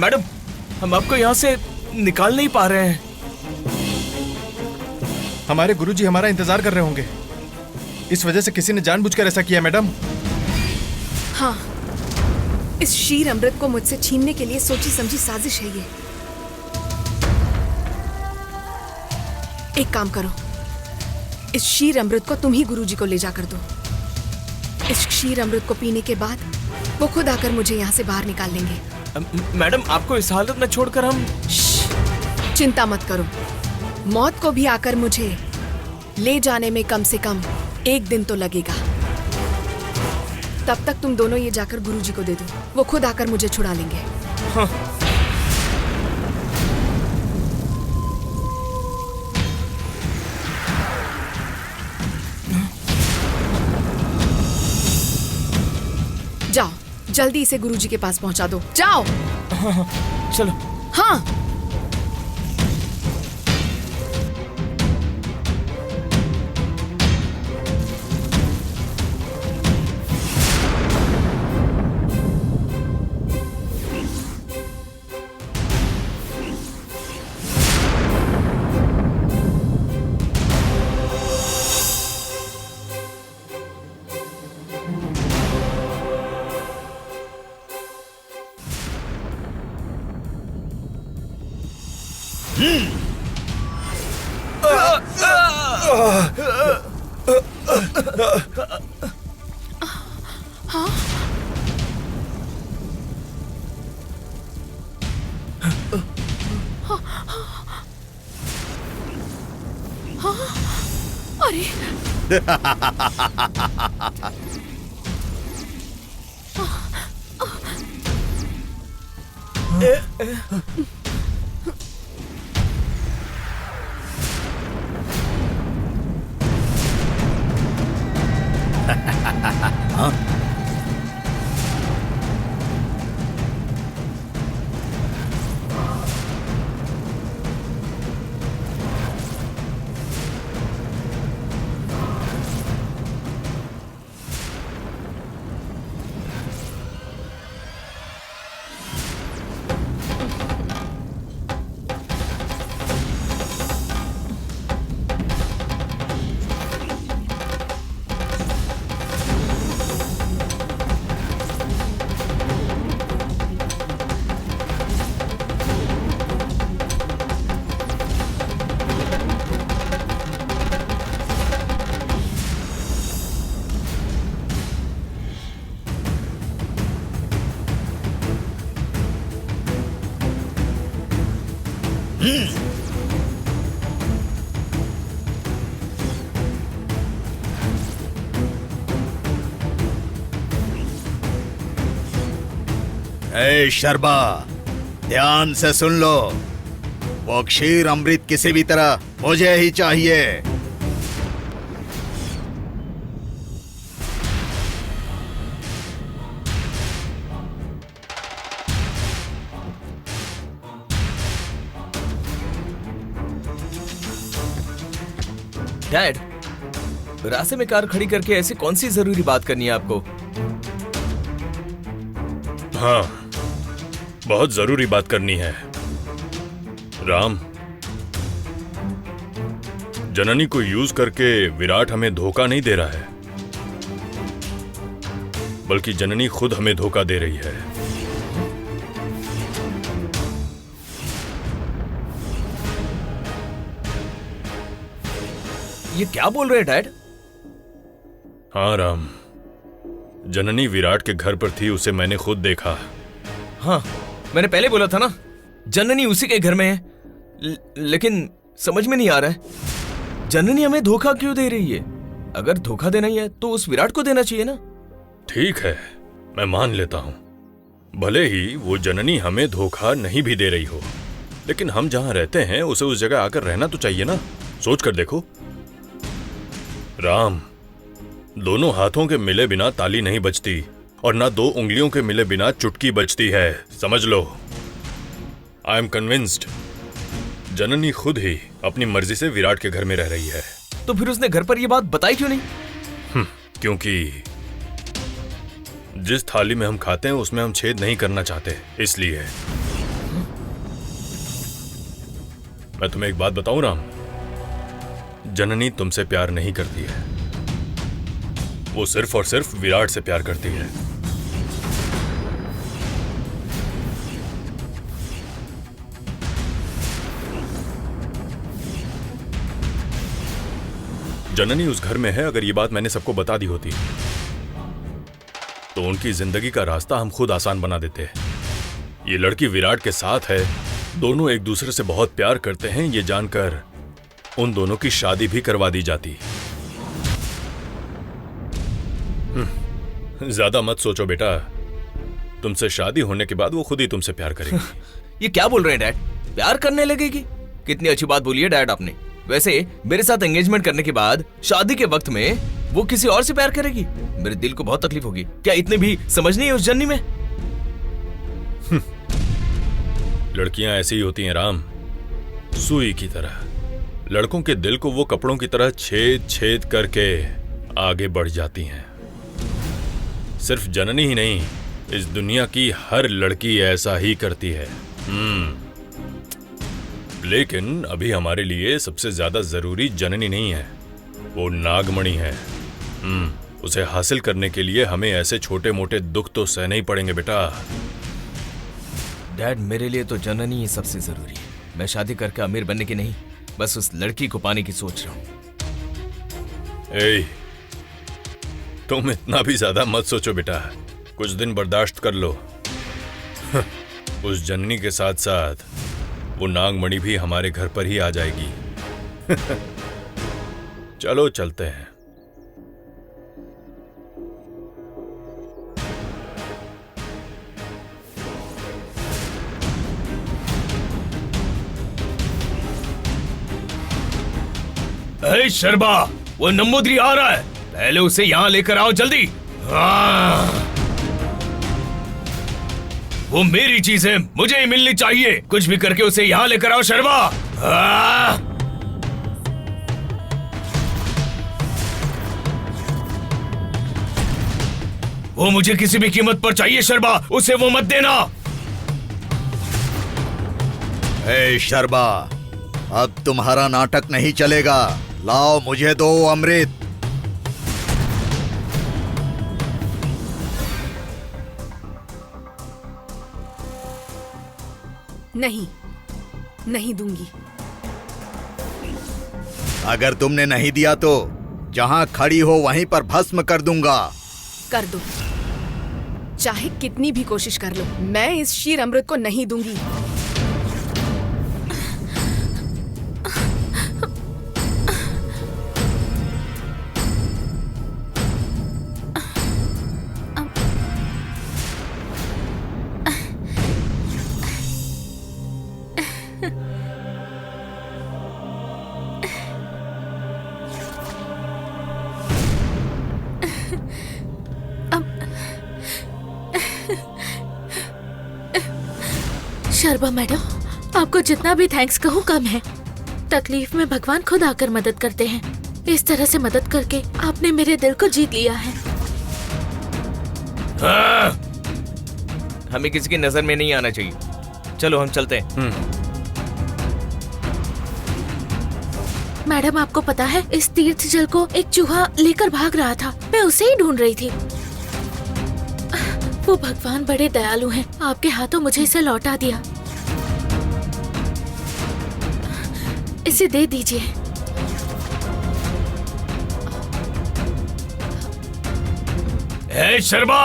Madam, हम आपको यहाँ से निकाल नहीं पा रहे हैं। हमारे गुरुजी हमारा इंतजार कर रहे होंगे। इस वजह से किसी ने जानबूझकर ऐसा किया मैडम। हाँ, इस शीर अमृत को मुझसे छीनने के लिए सोची समझी साजिश है ये। एक काम करो, इस शीर अमृत को तुम ही गुरुजी को ले जाकर दो। इस शीर अमृत को पीने के बाद वो खुद आकर मुझे यहाँ से बाहर निकाल लेंगे। मैडम, आपको इस हालत में छोड़कर हम... चिंता मत करो, मौत को भी आकर मुझे ले जाने में कम से कम 1 दिन तो लगेगा। तब तक तुम दोनों ये जाकर गुरुजी को दे दो, वो खुद आकर मुझे छुड़ा लेंगे। हाँ। जाओ, जल्दी इसे गुरुजी के पास पहुंचा दो, जाओ। हाँ, चलो। हाँ। अरे ए शर्बा, ध्यान से सुन लो। वो क्षीर अमृत किसी भी तरह मुझे ही चाहिए। डैड, रास्ते में कार खड़ी करके ऐसी कौन सी जरूरी बात करनी है आपको? हाँ, बहुत जरूरी बात करनी है। राम, जननी को यूज करके विराट हमें धोखा नहीं दे रहा है, बल्कि जननी खुद हमें धोखा दे रही है। ये क्या बोल रहे हैं डैड? हाँ राम, जननी विराट के घर पर थी, उसे मैंने खुद देखा। हाँ, मैंने पहले बोला था ना, जननी उसी के घर में है। लेकिन समझ में नहीं आ रहा है, जननी हमें धोखा क्यों दे रही है? अगर धोखा देना ही है तो उस विराट को देना चाहिए ना। ठीक है, मैं मान लेता हूं, भले ही वो जननी हमें धोखा नहीं भी दे रही हो, लेकिन हम जहां रहते हैं उसे उस जगह आकर रहना तो चाहिए ना। सोच कर देखो राम, दोनों हाथों के मिले बिना ताली नहीं बजती, और ना 2 उंगलियों के मिले बिना चुटकी बजती है, समझ लो। आई एम कन्विंस्ड जननी खुद ही अपनी मर्जी से विराट के घर में रह रही है। तो फिर उसने घर पर यह बात बताई क्यों नहीं? क्योंकि जिस थाली में हम खाते हैं उसमें हम छेद नहीं करना चाहते, इसलिए। मैं तुम्हें एक बात बताऊं राम, जननी तुमसे प्यार नहीं करती है, वो सिर्फ और सिर्फ विराट से प्यार करती है। जननी उस घर में है, अगर ये बात मैंने सबको बता दी होती तो उनकी जिंदगी का रास्ता हम खुद आसान बना देते। ये लड़की विराट के साथ है, दोनों एक दूसरे से बहुत प्यार करते हैं, ये जानकर उन दोनों की शादी भी करवा दी जाती। ज्यादा मत सोचो बेटा, तुमसे शादी होने के बाद वो खुद ही तुमसे प्यार करेगी। ये क्या बोल रहे हैं डैड? प्यार करने लगेगी? कितनी अच्छी बात बोली है डैड आपने। वैसे मेरे साथ एंगेजमेंट करने के बाद शादी के वक्त में वो किसी और से प्यार करेगी? मेरे दिल को बहुत तकलीफ होगी। क्या इतने भी समझ नहीं है उस जन्नी में? लड़कियां ऐसी ही होती हैं राम, सुई की तरह। लड़कों के दिल को वो कपड़ों की तरह छेद छेद करके आगे बढ़ जाती हैं। सिर्फ जननी ही नहीं, इस दुनिया की हर लड़की ऐसा ही करती है। लेकिन अभी हमारे लिए सबसे ज्यादा जरूरी जननी नहीं है, वो नागमणि है। उसे हासिल करने के लिए हमें ऐसे छोटे मोटे दुख तो सहने ही पड़ेंगे बेटा। डैड, मेरे लिए तो जननी ही सबसे जरूरी है। मैं शादी करके अमीर बनने की नहीं, बस उस लड़की को पाने की सोच रहा हूँ। ए, तुम इतना भी ज्यादा मत सोचो बेटा, कुछ दिन बर्दाश्त कर लो। उस जननी के साथ साथ वो नागमणि भी हमारे घर पर ही आ जाएगी। चलो चलते हैं। शर्मा, वो नंबूदरी आ रहा है, पहले उसे यहाँ लेकर आओ जल्दी। वो मेरी चीज है, मुझे ही मिलनी चाहिए। कुछ भी करके उसे यहाँ लेकर आओ शर्मा। वो मुझे किसी भी कीमत पर चाहिए शर्मा, उसे वो मत देना। ए शर्मा, अब तुम्हारा नाटक नहीं चलेगा। लाओ मुझे दो अमृत। नहीं, नहीं दूंगी। अगर तुमने नहीं दिया तो जहां खड़ी हो वहीं पर भस्म कर दूंगा। कर दो, चाहे कितनी भी कोशिश कर लो, मैं इस शीर अमृत को नहीं दूंगी। शर्मा मैडम, आपको जितना भी थैंक्स कहूँ कम है। तकलीफ में भगवान खुद आकर मदद करते हैं। इस तरह से मदद करके आपने मेरे दिल को जीत लिया है। हमें किसी की नजर में नहीं आना चाहिए। चलो हम चलते हैं। मैडम, आपको पता है इस तीर्थ जल को एक चूहा लेकर भाग रहा था, मैं उसे ही ढूंढ रही थी। वो भगवान बड़े दयालु हैं, आपके हाथों मुझे इसे लौटा दिया। इसे दे दीजिए। ए शर्मा,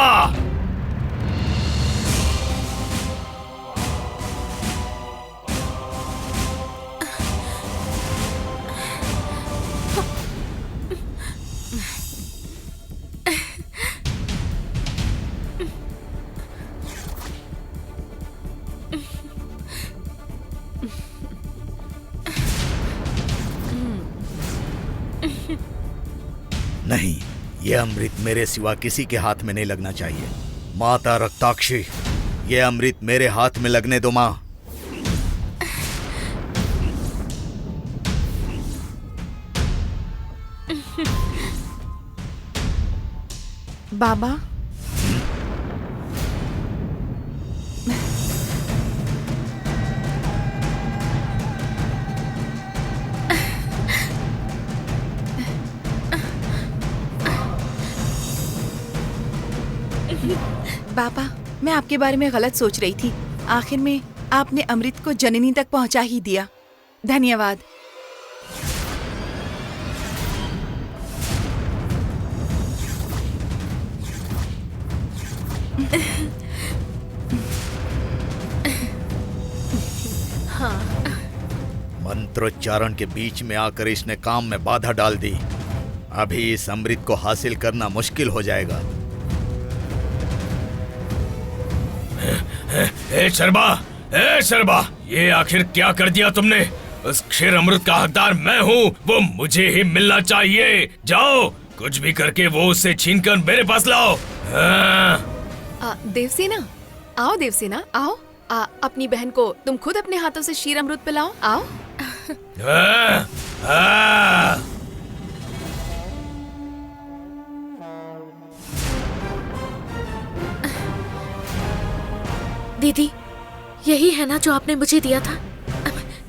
नहीं, ये अमृत मेरे सिवा किसी के हाथ में नहीं लगना चाहिए। माता रक्ताक्षी, ये अमृत मेरे हाथ में लगने दो माँ। बाबा, बाबा, मैं आपके बारे में गलत सोच रही थी। आखिर में आपने अमृत को जननी तक पहुंचा ही दिया। धन्यवाद। मंत्रोच्चारण के बीच में आकर इसने काम में बाधा डाल दी। अभी इस अमृत को हासिल करना मुश्किल हो जाएगा। ए शर्बा, ये आखिर क्या कर दिया तुमने? उस क्षीर अमृत का हकदार मैं हूँ, वो मुझे ही मिलना चाहिए। जाओ, कुछ भी करके वो उससे छीनकर मेरे पास लाओ। हाँ। देवसेना, आओ देवसेना, आओ। अपनी बहन को तुम खुद अपने हाथों से क्षीर अमृत पिलाओ, आओ। दीदी, यही है ना जो आपने मुझे दिया था?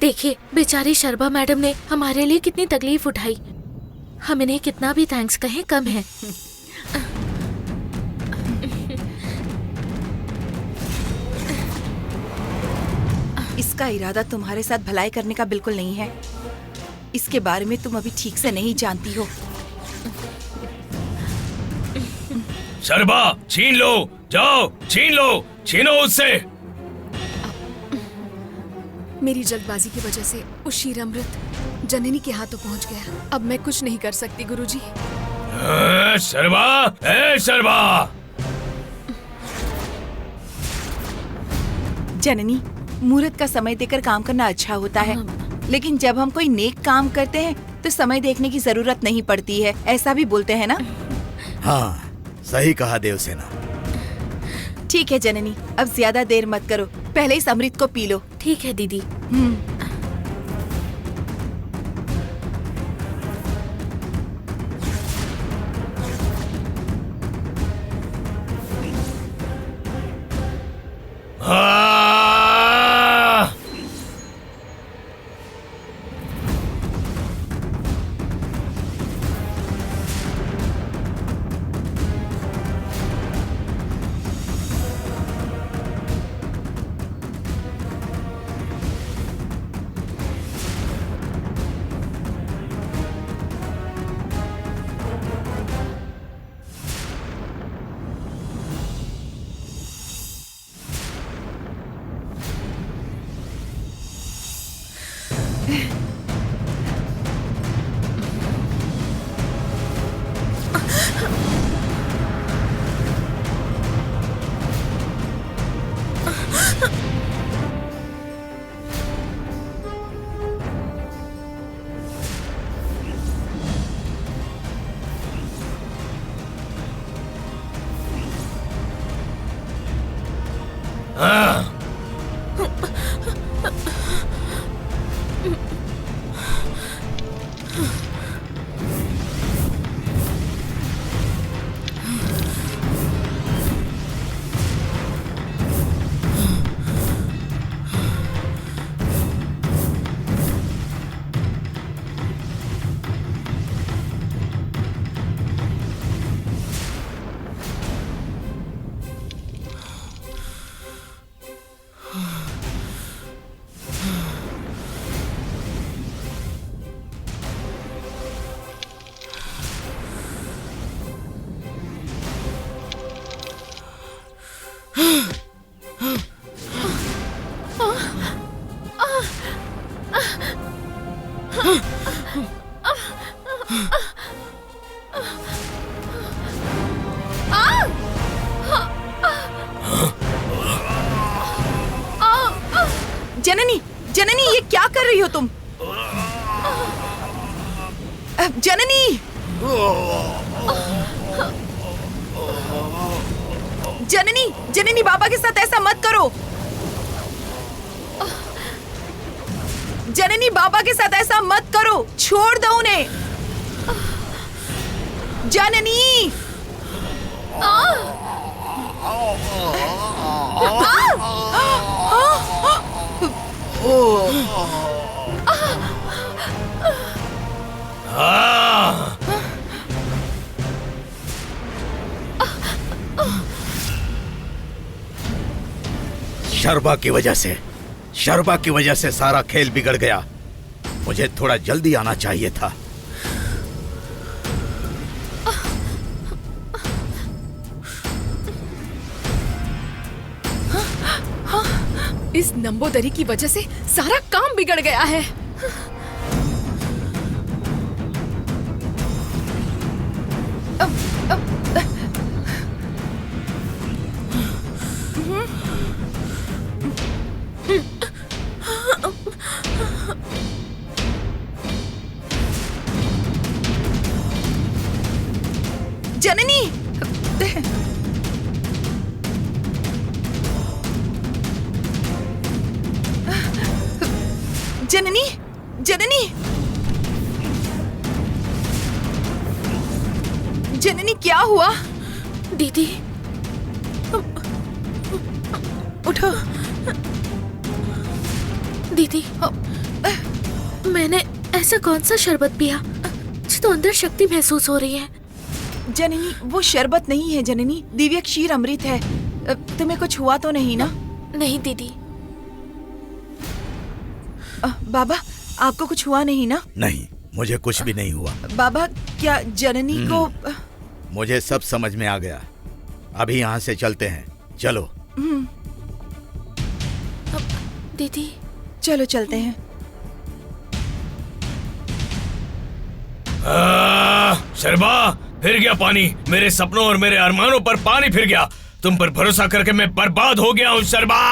देखिए, बेचारी शर्बा मैडम ने हमारे लिए कितनी तकलीफ उठाई। हम इन्हें कितना भी थैंक्स कहें कम है। इसका इरादा तुम्हारे साथ भलाई करने का बिल्कुल नहीं है। इसके बारे में तुम अभी ठीक से नहीं जानती हो। शर्बा, छीन लो, जाओ, छीन लो, छीनो उससे। मेरी जल्दबाजी की वजह से वो क्षीर अमृत जननी के हाथों पहुंच गया। अब मैं कुछ नहीं कर सकती गुरुजी। शर्बा। जननी, मुहूर्त का समय देकर काम करना अच्छा होता है, लेकिन जब हम कोई नेक काम करते हैं तो समय देखने की जरूरत नहीं पड़ती है। ऐसा भी बोलते हैं ना? हाँ, सही कहा देवसेना। ठीक है जननी, अब ज्यादा देर मत करो, पहले इस अमृत को पी लो। ठीक है दीदी। जननी, जननी, ये क्या कर रही हो तुम? जननी! जननी, जननी, बाबा के साथ ऐसा मत करो। जननी, बाबा के साथ ऐसा मत करो, छोड़ दो उन्हें। जननी! शर्बा की वजह से सारा खेल बिगड़ गया। मुझे थोड़ा जल्दी आना चाहिए था। इस नंबोदरी की वजह से सारा काम बिगड़ गया है। जननी, जननी, जननी, जननी, क्या हुआ? दीदी, उठो। दीदी, मैंने ऐसा कौन सा शरबत पिया मुझे तो अंदर शक्ति महसूस हो रही है। जननी, वो शरबत नहीं है जननी, दिव्य क्षीर अमृत है। तुम्हें कुछ हुआ तो नहीं ना? नहीं दीदी। बाबा, आपको कुछ हुआ नहीं ना? नहीं, मुझे कुछ भी नहीं हुआ। बाबा, क्या जननी को? मुझे सब समझ में आ गया। अभी यहाँ से चलते हैं, चलो। दीदी, चलो चलते हैं। शर्बा, फिर गया पानी। मेरे सपनों और मेरे अरमानों पर पानी फिर गया। तुम पर भरोसा करके मैं बर्बाद हो गया हूँ शर्बा।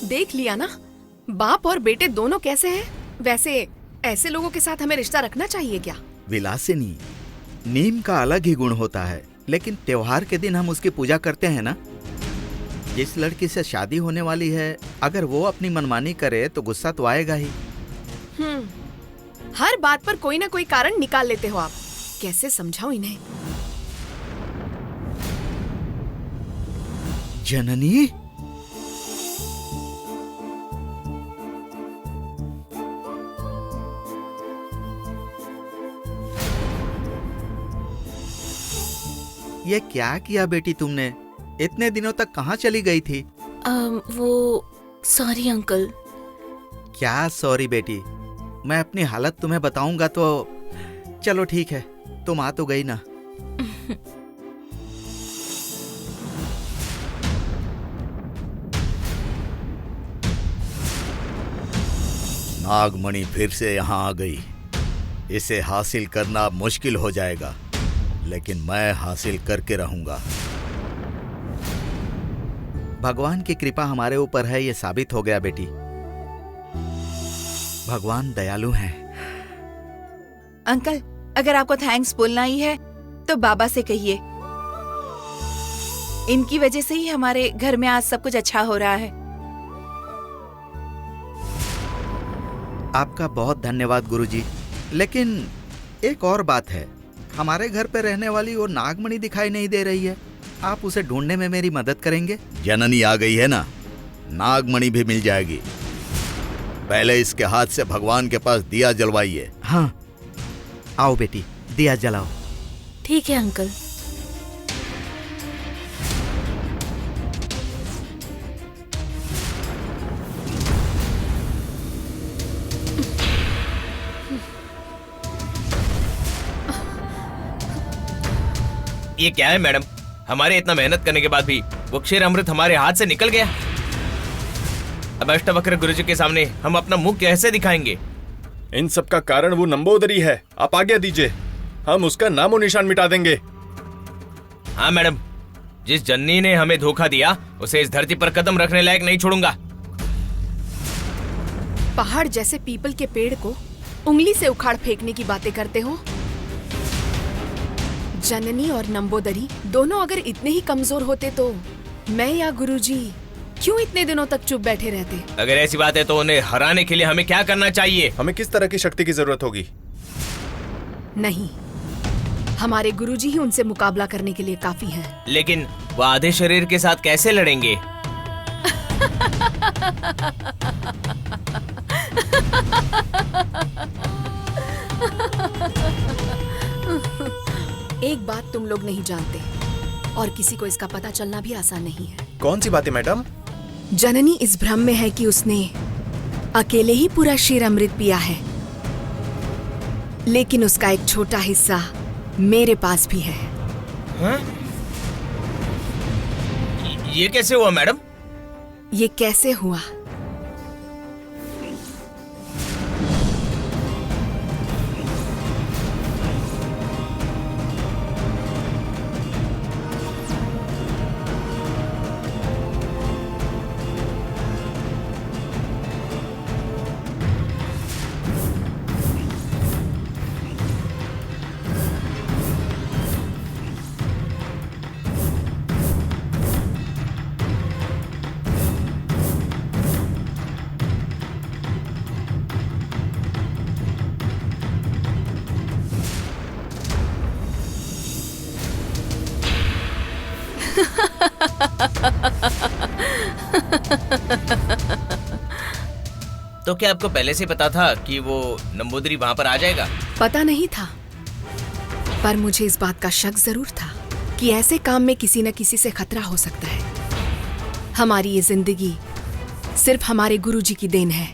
देख लिया ना, बाप और बेटे दोनों कैसे हैं। वैसे ऐसे लोगों के साथ हमें रिश्ता रखना चाहिए क्या? विलासिनी, नीम का अलग ही गुण होता है, लेकिन त्योहार के दिन हम उसकी पूजा करते हैं ना। जिस लड़की से शादी होने वाली है, अगर वो अपनी मनमानी करे तो गुस्सा तो आएगा ही। हर बात पर कोई ना कोई कारण निकाल लेते हो आप। कैसे समझाऊं इन्हें? जननी, ये क्या किया बेटी तुमने? इतने दिनों तक कहाँ चली गई थी? वो सॉरी अंकल। क्या सॉरी बेटी, मैं अपनी हालत तुम्हें बताऊंगा तो। चलो ठीक है, तुम आ तो गई ना। नागमणि फिर से यहाँ आ गई। इसे हासिल करना मुश्किल हो जाएगा, लेकिन मैं हासिल करके रहूंगा। भगवान की कृपा हमारे ऊपर है, ये साबित हो गया बेटी। भगवान दयालु हैं। अंकल, अगर आपको थैंक्स बोलना ही है तो बाबा से कहिए। इनकी वजह से ही हमारे घर में आज सब कुछ अच्छा हो रहा है। आपका बहुत धन्यवाद गुरुजी। लेकिन एक और बात है, हमारे घर पे रहने वाली वो नागमणि दिखाई नहीं दे रही है। आप उसे ढूंढने में मेरी मदद करेंगे? जननी आ गई है ना, नागमणि भी मिल जाएगी। पहले इसके हाथ से भगवान के पास दिया जलवाइए। हाँ, आओ बेटी, दिया जलाओ। ठीक है अंकल। ये क्या है मैडम? हमारे इतना मेहनत करने के बाद भी वो क्षीर अमृत हमारे हाथ से निकल गया। अब अष्टवक्र गुरुजी के सामने हम अपना मुंह कैसे दिखाएंगे? इन सब का कारण वो नंबोदरी है। आप आज्ञा दीजिए, हम उसका नामो निशान मिटा देंगे। हाँ मैडम, जिस जन्नी ने हमें धोखा दिया उसे इस धरती पर कदम रखने लायक नहीं छोड़ूंगा। पहाड़ जैसे पीपल के पेड़ को उंगली से उखाड़ फेंकने की बातें करते हो। जननी और नंबोदरी दोनों अगर इतने ही कमजोर होते तो मैं या गुरुजी क्यों इतने दिनों तक चुप बैठे रहते? अगर ऐसी बात है तो उन्हें हराने के लिए हमें क्या करना चाहिए? हमें किस तरह की शक्ति की जरूरत होगी? नहीं, हमारे गुरुजी ही उनसे मुकाबला करने के लिए काफी हैं। लेकिन वो आधे शरीर के साथ कैसे लड़ेंगे? एक बात तुम लोग नहीं जानते और किसी को इसका पता चलना भी आसान नहीं है। कौन सी बात है मैडम? जननी इस भ्रम में है कि उसने अकेले ही पूरा क्षीर अमृत पिया है, लेकिन उसका एक छोटा हिस्सा मेरे पास भी है। हाँ? ये कैसे हुआ मैडम? ये कैसे हुआ? तो क्या आपको पहले से पता था कि वो नंबूदरी वहां पर आ जाएगा? पता नहीं था, पर मुझे इस बात का शक जरूर था कि ऐसे काम में किसी न किसी से खतरा हो सकता है। हमारी ये जिंदगी सिर्फ हमारे गुरुजी की देन है।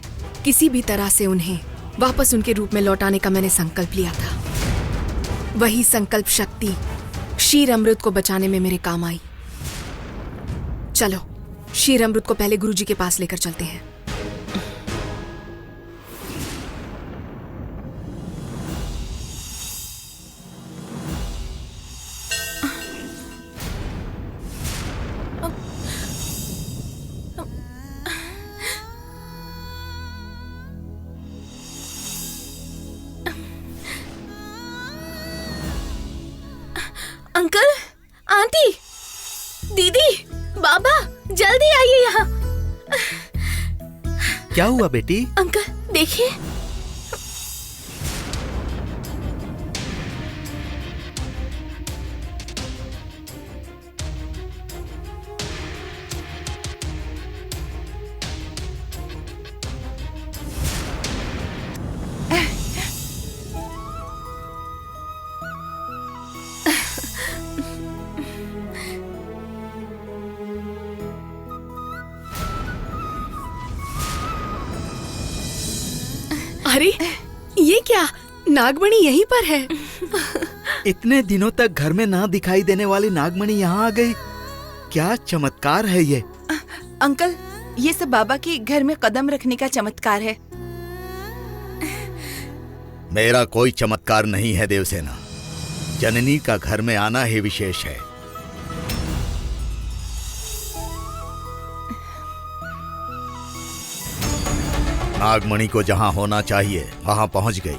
किसी भी तरह से उन्हें वापस उनके रूप में लौटाने का मैंने संकल्प लिया था। वही संकल्प शक्ति क्षीर अमृत को बचाने में मेरे काम आई। चलो क्षीर अमृत को पहले गुरुजी के पास लेकर चलते हैं। अंकल, आंटी, दीदी, बाबा, जल्दी आइए यहाँ। क्या हुआ बेटी? अंकल देखिए। अरे ये क्या, नागमणि यहीं पर है। इतने दिनों तक घर में ना दिखाई देने वाली नागमणि यहाँ आ गई। क्या चमत्कार है ये। अंकल, ये सब बाबा के घर में कदम रखने का चमत्कार है। मेरा कोई चमत्कार नहीं है देवसेना। जननी का घर में आना ही विशेष है। नागमणि को जहां होना चाहिए वहां पहुंच गई।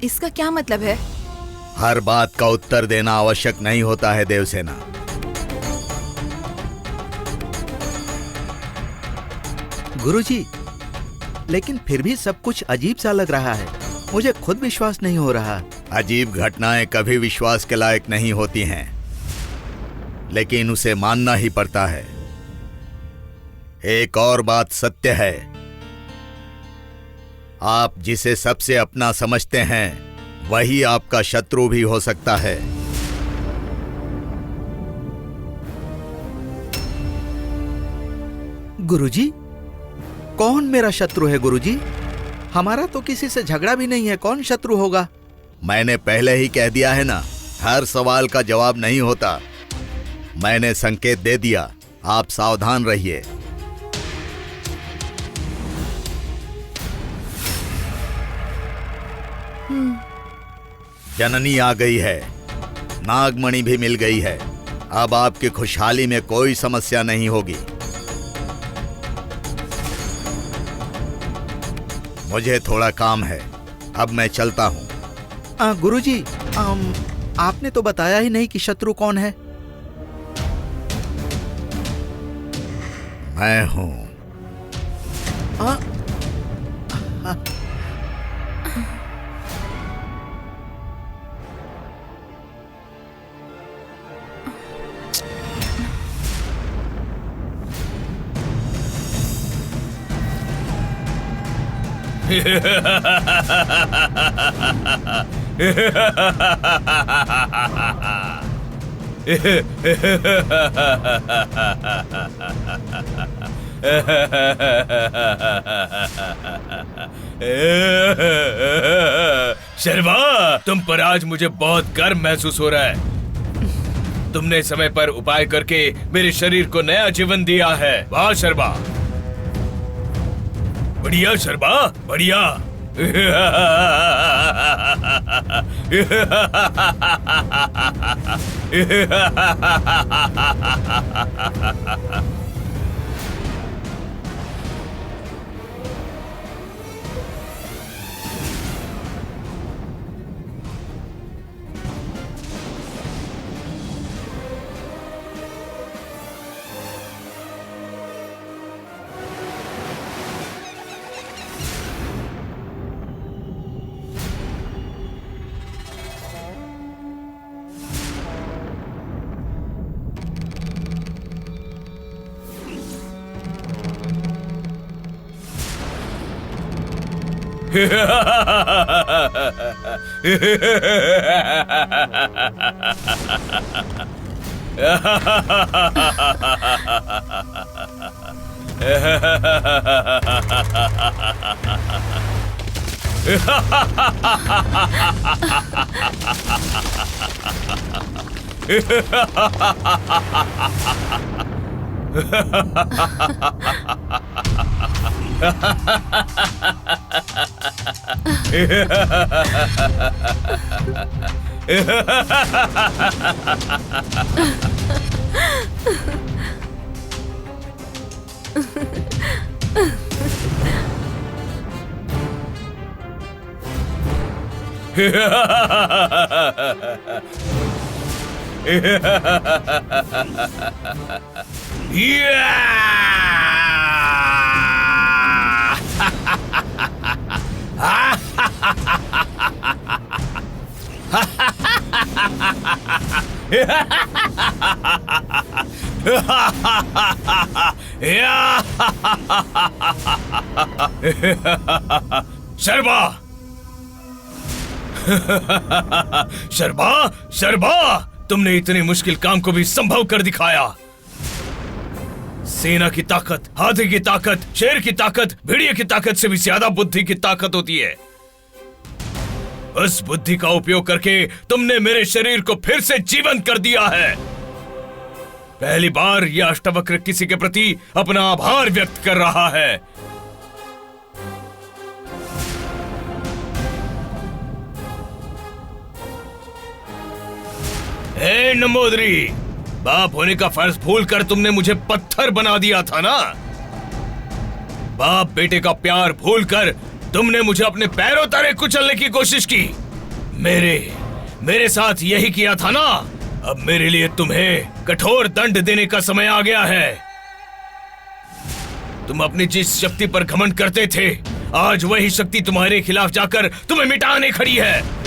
इसका क्या मतलब है? हर बात का उत्तर देना आवश्यक नहीं होता है देवसेना। गुरुजी, लेकिन फिर भी सब कुछ अजीब सा लग रहा है। मुझे खुद विश्वास नहीं हो रहा। अजीब घटनाएं कभी विश्वास के लायक नहीं होती हैं, लेकिन उसे मानना ही पड़ता है। एक और बात सत्य है, आप जिसे सबसे अपना समझते हैं वही आपका शत्रु भी हो सकता है। गुरुजी, कौन मेरा शत्रु है गुरुजी? हमारा तो किसी से झगड़ा भी नहीं है, कौन शत्रु होगा? मैंने पहले ही कह दिया है ना, हर सवाल का जवाब नहीं होता। मैंने संकेत दे दिया, आप सावधान रहिए। जननी आ गई है, नागमणि भी मिल गई है। अब आपकी खुशहाली में कोई समस्या नहीं होगी। मुझे थोड़ा काम है, अब मैं चलता हूं। गुरुजी, आपने तो बताया ही नहीं कि शत्रु कौन है। मैं हूं। शर्मा, तुम पर आज मुझे बहुत गर्व महसूस हो रहा है। तुमने समय पर उपाय करके मेरे शरीर को नया जीवन दिया है। वाह शर्मा, बढ़िया शर्मा, बढ़िया। शर्मा, शर्मा, शर्मा, तुमने इतनी मुश्किल काम को भी संभव कर दिखाया। सेना की ताकत, हाथी की ताकत, शेर की ताकत, भेड़िए की ताकत से भी ज्यादा बुद्धि की ताकत होती है। उस बुद्धि का उपयोग करके तुमने मेरे शरीर को फिर से जीवंत कर दिया है। पहली बार यह अष्टवक्र किसी के प्रति अपना आभार व्यक्त कर रहा है। हे नंबोदरी, बाप होने का फर्ज भूलकर तुमने मुझे पत्थर बना दिया था ना। बाप बेटे का प्यार भूलकर तुमने मुझे अपने पैरों तले कुचलने की कोशिश की। मेरे साथ यही किया था ना। अब मेरे लिए तुम्हें कठोर दंड देने का समय आ गया है। तुम अपनी जिस शक्ति पर घमंड करते थे, आज वही शक्ति तुम्हारे खिलाफ जाकर तुम्हें मिटाने खड़ी है।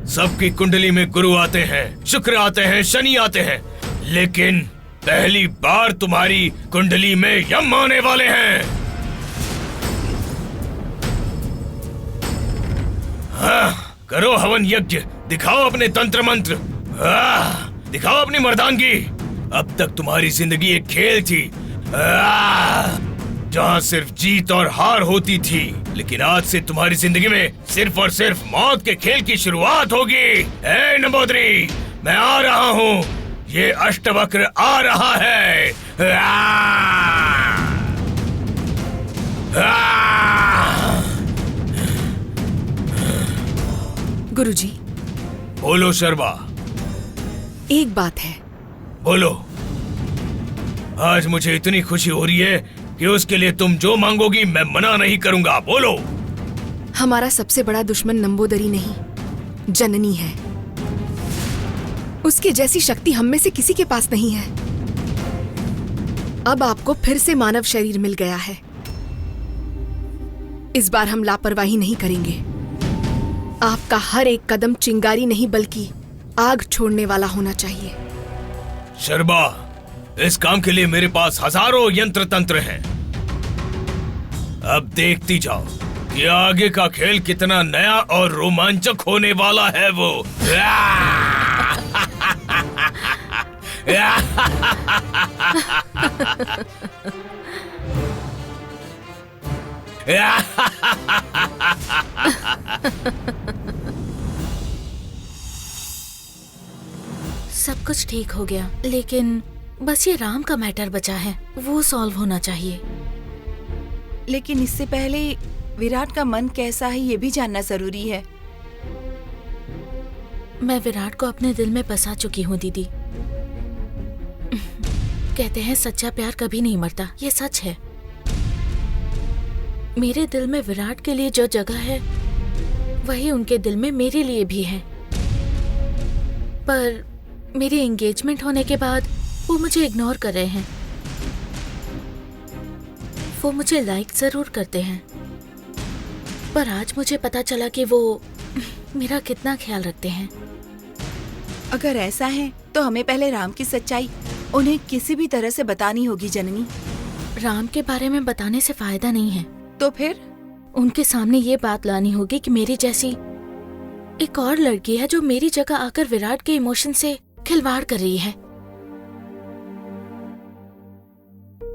सबकी कुंडली में गुरु आते हैं, शुक्र आते हैं, शनि आते हैं, लेकिन पहली बार तुम्हारी कुंडली में यम आने वाले हैं। हाँ, करो हवन यज्ञ, दिखाओ अपने तंत्र मंत्र, दिखाओ अपनी मर्दानगी। अब तक तुम्हारी जिंदगी एक खेल थी, जहाँ सिर्फ जीत और हार होती थी, लेकिन आज से तुम्हारी जिंदगी में सिर्फ और सिर्फ मौत के खेल की शुरुआत होगी। हे नंबोदरी, मैं आ रहा हूँ, ये अष्टवक्र आ रहा है। गुरुजी, बोलो शर्मा। एक बात है। बोलो। आज मुझे इतनी खुशी हो रही है कि उसके लिए तुम जो मांगोगी मैं मना नहीं करूंगा। बोलो। हमारा सबसे बड़ा दुश्मन नंबोदरी नहीं, जननी है। उसके जैसी शक्ति हम में से किसी के पास नहीं है। अब आपको फिर से मानव शरीर मिल गया है। इस बार हम लापरवाही नहीं करेंगे। आपका हर एक कदम चिंगारी नहीं बल्कि आग छोड़ने वाला होना चाहिए। शर्मा, इस काम के लिए मेरे पास हजारों यंत्र तंत्र हैं। अब देखती जाओ कि आगे का खेल कितना नया और रोमांचक होने वाला है वो। सब कुछ ठीक हो गया, लेकिन बस ये राम का मैटर बचा है, वो सॉल्व होना चाहिए। लेकिन इससे पहले विराट का मन कैसा है ये भी जानना जरूरी है। मैं विराट को अपने दिल में बसा चुकी हूँ दीदी। कहते हैं सच्चा प्यार कभी नहीं मरता, ये सच है। मेरे दिल में विराट के लिए जो जगह है वही उनके दिल में मेरे लिए भी है। पर मेरी एंगेजमेंट होने के बाद वो मुझे इग्नोर कर रहे हैं। वो मुझे लाइक जरूर करते हैं, पर आज मुझे पता चला कि वो मेरा कितना ख्याल रखते हैं। अगर ऐसा है तो हमें पहले राम की सच्चाई उन्हें किसी भी तरह से बतानी होगी जननी। राम के बारे में बताने से फायदा नहीं है। तो फिर उनके सामने ये बात लानी होगी कि मेरी जैसी एक और लड़की है जो मेरी जगह आकर विराट के इमोशन से खिलवाड़ कर रही है।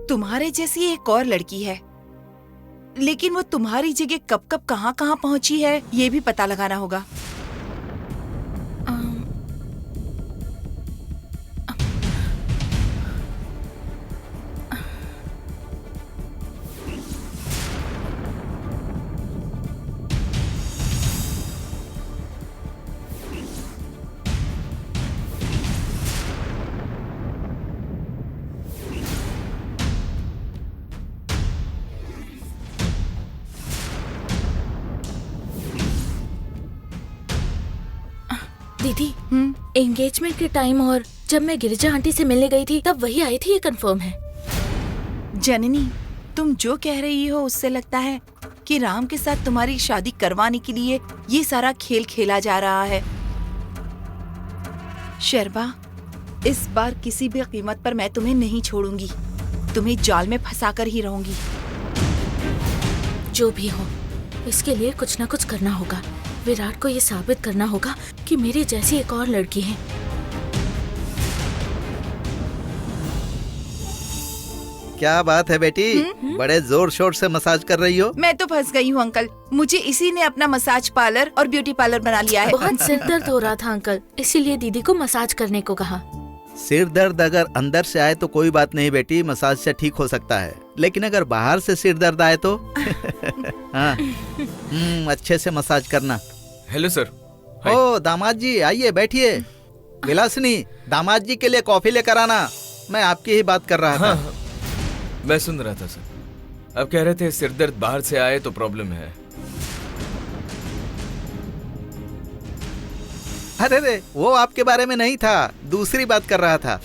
तुम्हारे जैसी एक और लड़की है, लेकिन वो तुम्हारी जगह कब कब कहाँ कहाँ पहुँची है ये भी पता लगाना होगा। दीदी, एंगेजमेंट के टाइम और जब मैं गिरिजा आंटी से मिलने गई थी तब वही आई थी, ये कंफर्म है। जननी, तुम जो कह रही हो उससे लगता है कि राम के साथ तुम्हारी शादी करवाने के लिए ये सारा खेल खेला जा रहा है। शर्बा, इस बार किसी भी कीमत पर मैं तुम्हें नहीं छोड़ूंगी। तुम्हें जाल में फंसाकर ही रहूंगी। जो भी हो, इसके लिए कुछ ना कुछ करना होगा। विराट को ये साबित करना होगा कि मेरी जैसी एक और लड़की है। क्या बात है बेटी, बड़े जोर शोर से मसाज कर रही हो। मैं तो फंस गई हूँ अंकल। मुझे इसी ने अपना मसाज पार्लर और ब्यूटी पार्लर बना लिया है। बहुत सिर दर्द हो रहा था अंकल, इसीलिए दीदी को मसाज करने को कहा। सिर दर्द अगर अंदर से आए तो कोई बात नहीं बेटी, मसाज से ठीक हो सकता है। लेकिन अगर बाहर से सिर दर्द आए तो हाँ, अच्छे से मसाज करना। Hello sir. ओ दामाद जी, आइए बैठिए। विलासिनी, दामाद जी के लिए कॉफी लेकर आना। मैं आपकी ही बात कर रहा था। हाँ, मैं सुन रहा था सर। अब कह रहे थे सिर दर्द बाहर से आए तो प्रॉब्लम है। अरे रे, वो आपके बारे में नहीं था, दूसरी बात कर रहा था।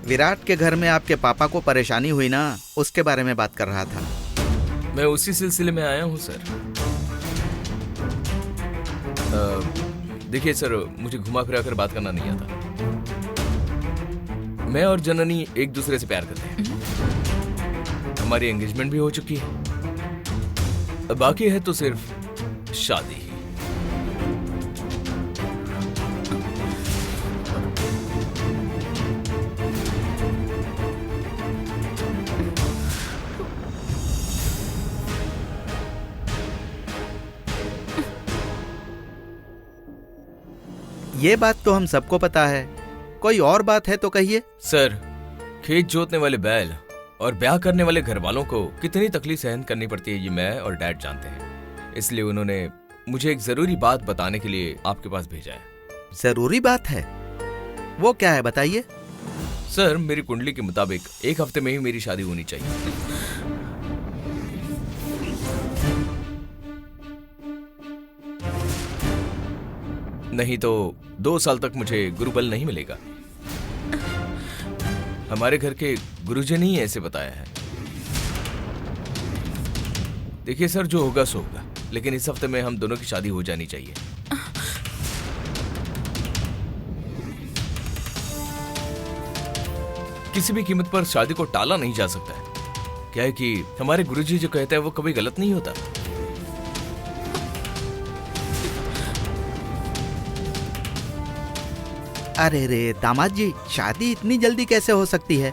विराट के घर में आपके पापा को परेशानी हुई ना, उसके बारे में बात कर रहा था। मैं उसी सिलसिले में आया हूँ सर। देखिए सर, मुझे घुमा फिरा कर बात करना नहीं आता। मैं और जननी एक दूसरे से प्यार करते हैं। हमारी एंगेजमेंट भी हो चुकी है। अब बाकी है तो सिर्फ शादी ही। ये बात तो हम सबको पता है, कोई और बात है तो कहिए। सर, खेत जोतने वाले बैल और ब्याह करने वाले घर वालों को कितनी तकलीफ सहन करनी पड़ती है ये मैं और डैड जानते हैं। इसलिए उन्होंने मुझे एक जरूरी बात बताने के लिए आपके पास भेजा है। जरूरी बात है? वो क्या है, बताइए। सर, मेरी कुंडली के मुताबिक 1 हफ्ते में ही मेरी शादी होनी चाहिए। नहीं तो 2 साल तक मुझे गुरुबल नहीं मिलेगा। हमारे घर के गुरुजन ही ऐसे बताया है। देखिए सर, जो होगा सो होगा, लेकिन इस हफ्ते में हम दोनों की शादी हो जानी चाहिए। किसी भी कीमत पर शादी को टाला नहीं जा सकता है। क्या है कि हमारे गुरुजी जो कहते हैं वो कभी गलत नहीं होता। अरे रे दामाद जी, शादी इतनी जल्दी कैसे हो सकती है?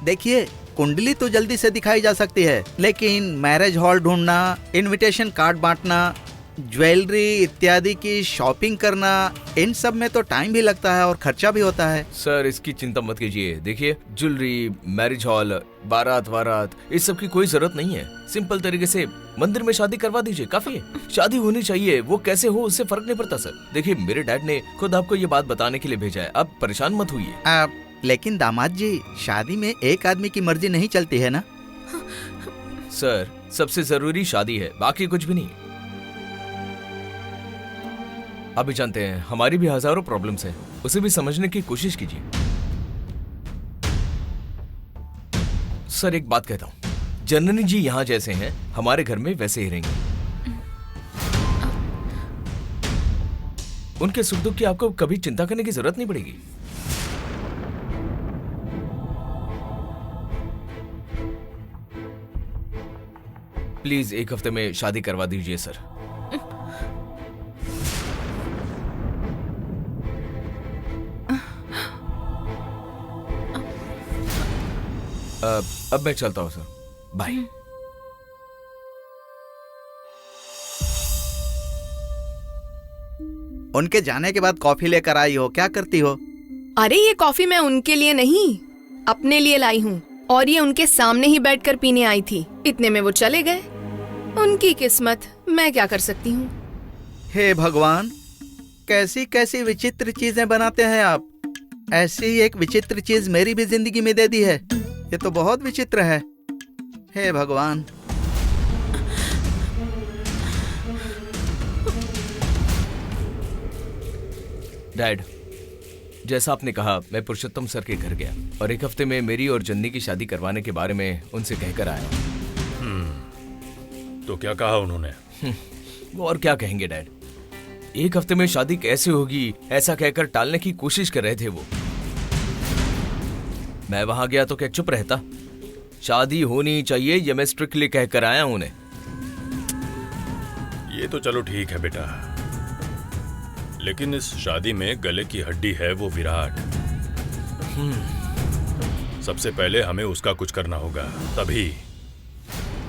देखिए, कुंडली तो जल्दी से दिखाई जा सकती है, लेकिन मैरिज हॉल ढूंढना, इनविटेशन कार्ड बांटना, ज्वेलरी इत्यादि की शॉपिंग करना, इन सब में तो टाइम भी लगता है और खर्चा भी होता है। सर इसकी चिंता मत कीजिए। देखिए, ज्वेलरी, मैरिज हॉल, बारात वारात, इस सब की कोई जरूरत नहीं है। सिंपल तरीके से मंदिर में शादी करवा दीजिए, काफी है। शादी होनी चाहिए, वो कैसे हो उससे फर्क नहीं पड़ता सर। देखिए, मेरे डैड ने खुद आपको ये बात बताने के लिए भेजा है, आप परेशान मत होइए। लेकिन दामाद जी, शादी में एक आदमी की मर्जी नहीं चलती है ना? सर सबसे जरूरी शादी है, बाकी कुछ भी नहीं। आप भी जानते हैं हमारी भी हजारों प्रॉब्लम्स हैं, उसे भी समझने की कोशिश कीजिए। सर एक बात कहता हूं, जननी जी यहाँ जैसे हैं हमारे घर में वैसे ही रहेंगे। उनके सुख दुख की आपको कभी चिंता करने की जरूरत नहीं पड़ेगी। प्लीज एक हफ्ते में शादी करवा दीजिए सर। अब मैं चलता हूँ सर, बाय। उनके जाने के बाद कॉफी लेकर आई हो, क्या करती हो? अरे ये कॉफी मैं उनके लिए नहीं, अपने लिए लाई हूँ, और ये उनके सामने ही बैठकर पीने आई थी। इतने में वो चले गए। उनकी किस्मत, मैं क्या कर सकती हूँ। हे भगवान, कैसी कैसी विचित्र चीजें बनाते हैं आप। ऐसी ही एक विचित्र चीज मेरी भी जिंदगी में दे दी है। ये तो बहुत विचित्र है। हे भगवान। डैड, जैसा आपने कहा, मैं पुरुषोत्तम सर के घर गया और एक हफ्ते में मेरी और जन्नी की शादी करवाने के बारे में उनसे कहकर आया। तो क्या कहा उन्होंने? वो और क्या कहेंगे डैड, एक हफ्ते में शादी कैसे होगी ऐसा कहकर टालने की कोशिश कर रहे थे वो। मैं वहां गया तो क्या चुप रहता? शादी होनी चाहिए ये मैं स्ट्रिक्टली कहकर आया हूं उन्हें। ये तो चलो ठीक है बेटा, लेकिन इस शादी में गले की हड्डी है वो विराट। सबसे पहले हमें उसका कुछ करना होगा,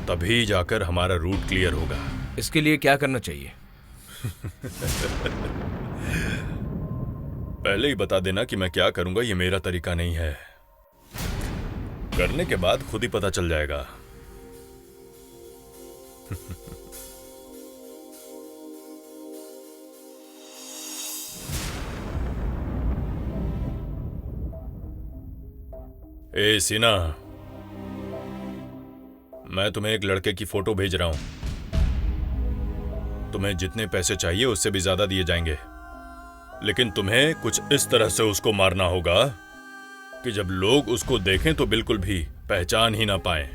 तभी जाकर हमारा रूट क्लियर होगा। इसके लिए क्या करना चाहिए? पहले ही बता देना कि मैं क्या करूंगा, ये मेरा तरीका नहीं है। करने के बाद खुद ही पता चल जाएगा। ए सीना, मैं तुम्हें एक लड़के की फोटो भेज रहा हूं। तुम्हें जितने पैसे चाहिए उससे भी ज्यादा दिए जाएंगे, लेकिन तुम्हें कुछ इस तरह से उसको मारना होगा कि जब लोग उसको देखें तो बिल्कुल भी पहचान ही ना पाएं।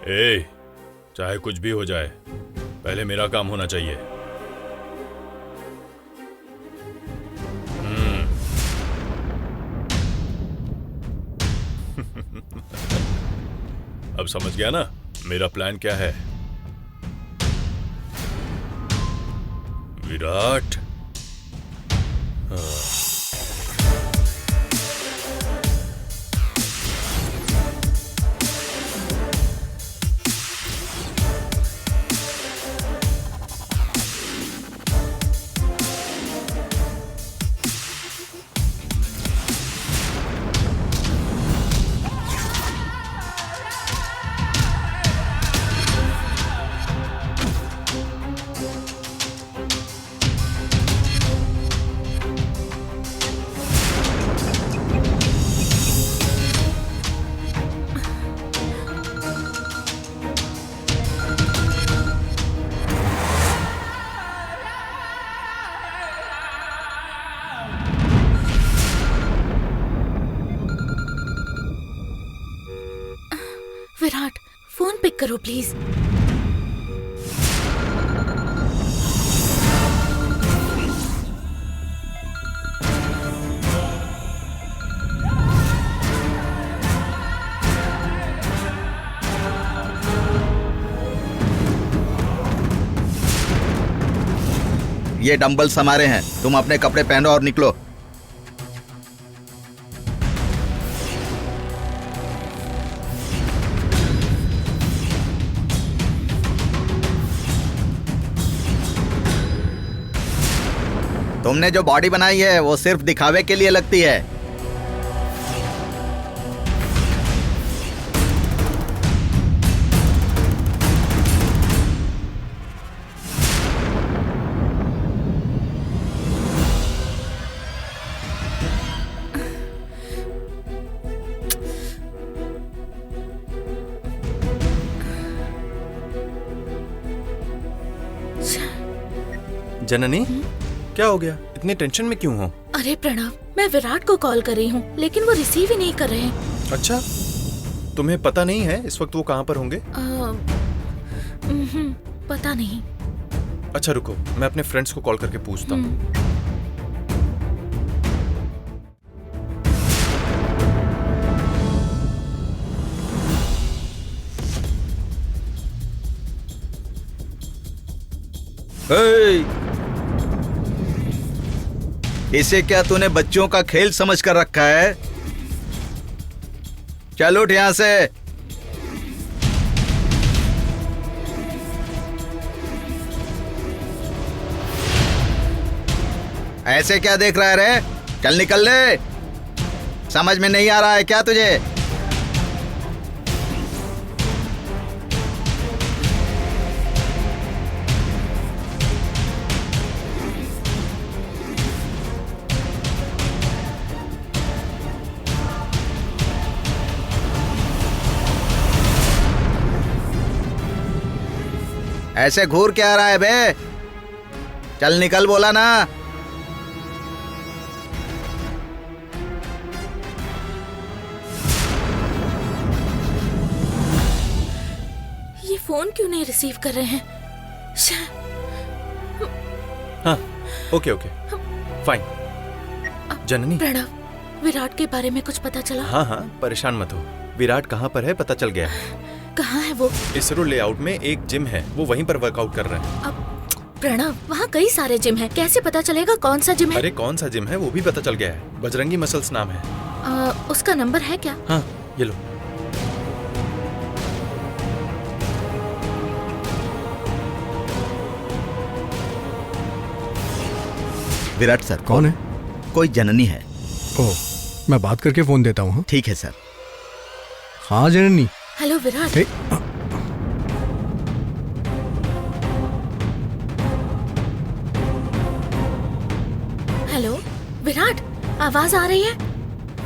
ए, चाहे कुछ भी हो जाए, पहले मेरा काम होना चाहिए। अब समझ गया ना मेरा प्लान क्या है? विराट, विराट, फोन पिक करो प्लीज। ये डंबल्स हमारे हैं, तुम अपने कपड़े पहनो और निकलो। तुमने जो बॉडी बनाई है वो सिर्फ दिखावे के लिए लगती है। जननी, क्या हो गया? इतने टेंशन में क्यों हो? अरे प्रणव, मैं विराट को कॉल कर रही हूँ लेकिन वो रिसीव ही नहीं कर रहे हैं। अच्छा, तुम्हें पता नहीं है इस वक्त वो कहाँ पर होंगे? पता नहीं। अच्छा रुको, मैं अपने फ्रेंड्स को कॉल करके पूछता हूँ। इसे क्या तूने बच्चों का खेल समझ कर रखा है? चल उठ यहां से। ऐसे क्या देख रहा है रे? चल निकल ले। समझ में नहीं आ रहा है क्या तुझे? ऐसे घूर क्या आ रहा है बे? चल निकल बोला ना। ये फोन क्यों नहीं रिसीव कर रहे हैं? हाँ, ओके ओके, फाइन। जननी, प्रणव, विराट के बारे में कुछ पता चला? हाँ हाँ, परेशान मत हो। विराट कहाँ पर है पता चल गया है। कहाँ है वो? इसरो लेआउट में एक जिम है, वो वहीं पर वर्कआउट कर रहे हैं। अब प्रणव, वहाँ कई सारे जिम हैं, कैसे पता चलेगा कौन सा जिम है? अरे कौन सा जिम है वो भी पता चल गया है, बजरंगी मसल्स नाम है। उसका नंबर है क्या? हाँ, ये लो। विराट सर। कौन है? कोई जननी है। ओह, मैं बात करके फोन देता हूँ। ठीक है सर। हाँ जननी। हेलो विराट। हे, हेलो विराट, आवाज आ रही है?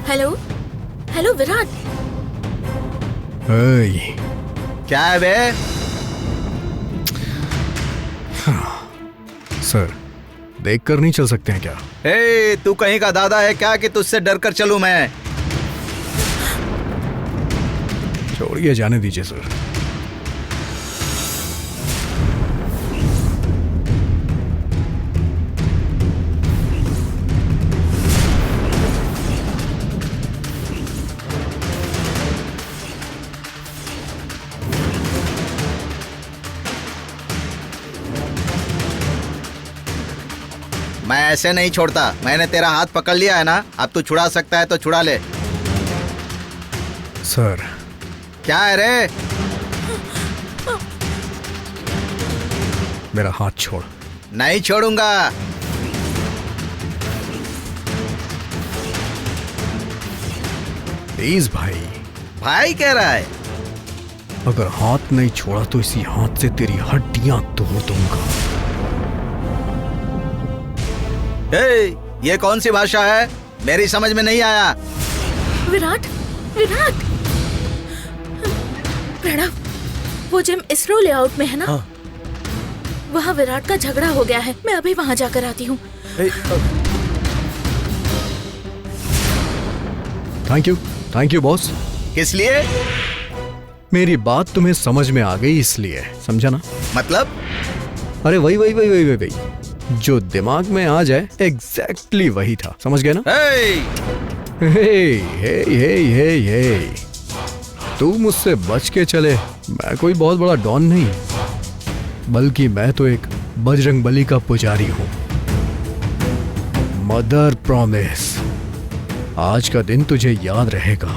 Hello hello Virat. हे, क्या है बे? सर, देख कर नहीं चल सकते हैं क्या? हे, तू कहीं का दादा है क्या कि तुझसे डर कर चलूं मैं? छोड़िए, जाने दीजिए सर। मैं ऐसे नहीं छोड़ता। मैंने तेरा हाथ पकड़ लिया है ना, अब तू छुड़ा सकता है तो छुड़ा ले। सर, क्या है रे? मेरा हाथ छोड़। नहीं छोड़ूंगा। प्लीज भाई। भाई कह रहा है? अगर हाथ नहीं छोड़ा तो इसी हाथ से तेरी हड्डियां तोड़ दूंगा। हे, ये कौन सी भाषा है? मेरी समझ में नहीं आया। विराट, विराट। प्रणव, वो जिम इसरो लेआउट में है ना? हाँ। वहाँ विराट का झगड़ा हो गया है, मैं अभी वहाँ जाकर आती हूँ। Thank you boss. किस लिए? मेरी बात तुम्हें समझ में आ गई इसलिए, समझा ना? मतलब? अरे वही जो दिमाग में आ जाए, एग्जैक्टली वही था, समझ गए ना? हे, तू मुझसे बच के चले। मैं कोई बहुत बड़ा डॉन नहीं, बल्कि मैं तो एक बजरंगबली का पुजारी हूँ। मदर प्रॉमिस, आज का दिन तुझे याद रहेगा,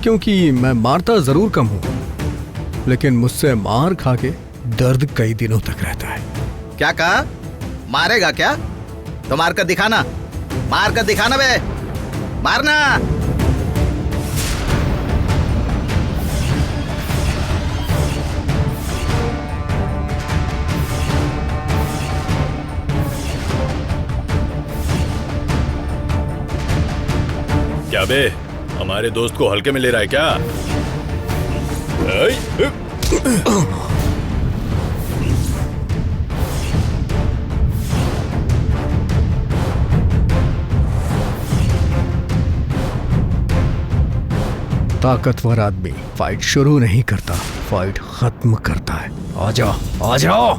क्योंकि मैं मारता जरूर कम हूं, लेकिन मुझसे मार खा के दर्द कई दिनों तक रहता है। क्या कहा? मारेगा क्या? तो मार कर दिखाना, मार कर दिखाना बे, मारना। क्या बे, हमारे दोस्त को हल्के में ले रहा है क्या? ताकतवर आदमी फाइट शुरू नहीं करता, फाइट खत्म करता है। आ जाओ, आ जाओ।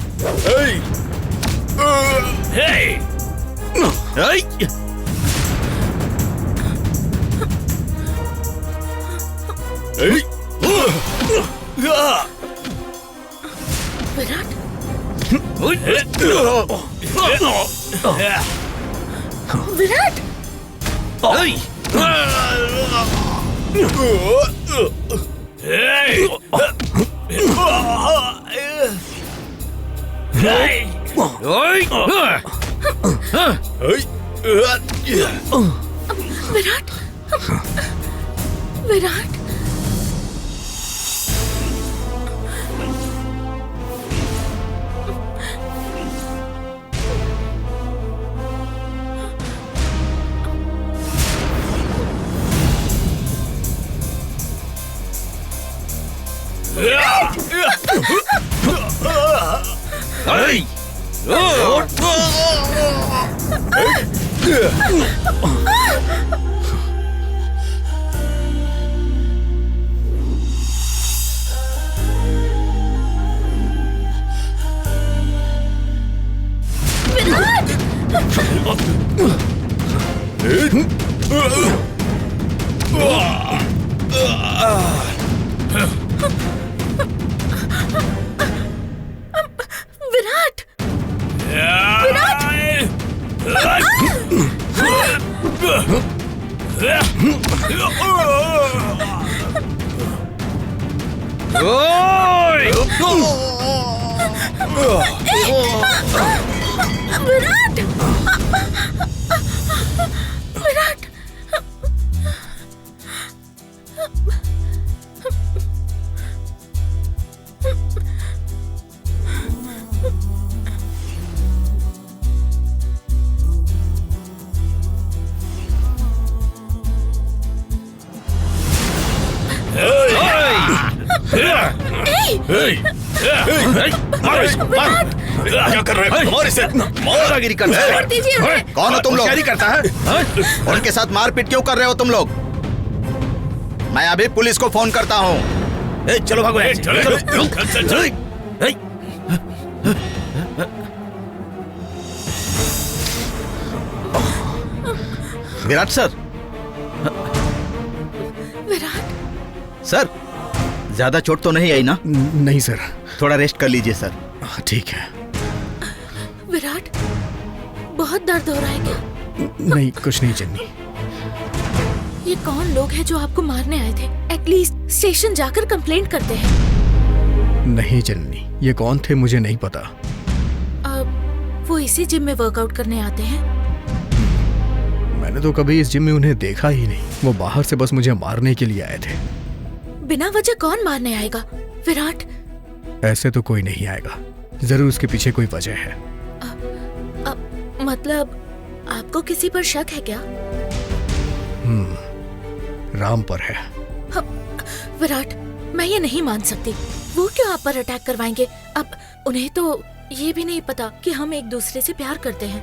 विराट, विराट, विराट, विराट। विराट, विराट, विराट। क्या कर रहे हो? मार इसे, दादागिरी कर रहे छोड़ दीजिए हो? उन्हें। कौन हो तुम लोग? होशियारी करता है? उनके साथ मारपीट क्यों कर रहे हो तुम लोग? मैं अभी पुलिस को फोन करता हूँ। चलो भागो, चलो। विराट सर, विराट, सर ज्यादा चोट तो नहीं आई ना? नहीं सर। थोड़ा रेस्ट कर लीजिए सर। ठीक है। विराट, बहुत दर्द हो रहा है क्या? नहीं, कुछ नहीं जन्नी। ये कौन लोग हैं जो आपको मारने आए थे? एटलीस्ट स्टेशन जाकर कंप्लेंट करते हैं। नहीं जन्नी, ये कौन थे मुझे नहीं पता। अब वो इसी जिम में वर्कआउट करने आते हैं। मैंने तो कभी इस जिम में उन्हें देखा ही नहीं। वो बाहर से बस मुझे मारने के लिए आए थे। बिना वजह कौन मारने आएगा? विराट, ऐसे तो कोई नहीं आएगा, जरूर उसके पीछे कोई वजह है। मतलब आपको किसी पर शक है क्या? राम पर है। विराट, मैं ये नहीं मान सकती। वो क्यों आप पर अटैक करवाएंगे? अब उन्हें तो ये भी नहीं पता कि हम एक दूसरे से प्यार करते हैं।